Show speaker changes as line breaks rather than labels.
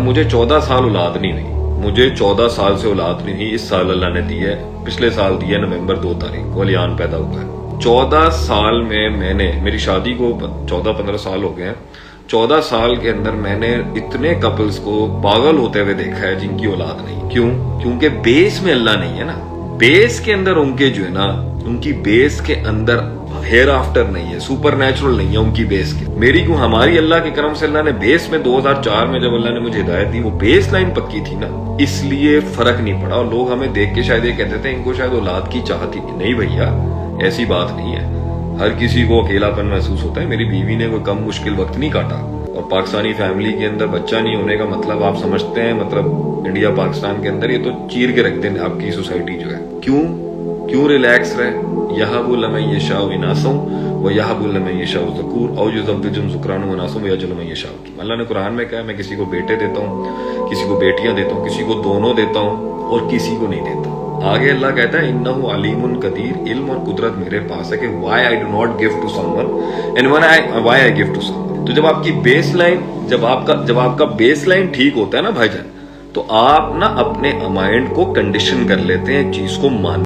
मुझे 14 साल औलाद नहीं हुई, मुझे 14 साल से औलाद नहीं हुई। इस साल अल्लाह ने दी है, पिछले साल दी है, नवंबर 2 तारीख को अलियान पैदा हुआ है। 14 साल में मैंने, मेरी शादी को 14-15 साल हो गए हैं, 14 साल के अंदर मैंने इतने कपल्स को पागल होते हुए देखा है जिनकी औलाद नहीं। क्यों? क्योंकि बेस में अल्लाह नहीं है ना, बेस के अंदर उनके जो है ना, उनकी बेस के अंदर हेयर आफ्टर नहीं है, सुपर नेचुरल नहीं है उनकी बेस के। मेरी क्यों, हमारी अल्लाह के करम से अल्लाह ने बेस में 2004 में जब अल्लाह ने मुझे हिदायत दी, वो बेस लाइन पक्की थी ना, इसलिए फर्क नहीं पड़ा। और लोग हमें देख के शायद ये कहते थे इनको शायद औलाद की चाहत ही नहीं। भैया ऐसी बात नहीं है, हर किसी को अकेलापन महसूस होता है। मेरी बीवी ने कोई कम मुश्किल वक्त नहीं काटा। और पाकिस्तानी फैमिली के अंदर बच्चा नहीं होने का मतलब आप समझते हैं, मतलब इंडिया पाकिस्तान के अंदर ये तो चीर के रख दें आपकी सोसाइटी जो है। क्यों रिलैक्स रहे? यहाबुल मैं ये शाह इनासों व यहाबुल मैं ये शाह ज़कूर और युज़व्विजुहुम ज़ुक्रान व इनासों व यजअलु मैं यशाअ। अल्लाह ने कुरान में कहा, मैं किसी को बेटे देता हूँ, किसी को बेटियां देता हूँ, किसी को दोनों देता हूँ और किसी को नहीं देता। आगे अल्लाह कहता है इन्नहु अलीमुन कदीर, इल्म और कुदरत मेरे पास है कि why I do not give to someone and why I give to someone. तो जब आपकी बेस लाइन, जब आपका बेस लाइन ठीक होता है ना भाईजान, तो आप ना अपने माइंड को कंडीशन कर लेते हैं चीज को मान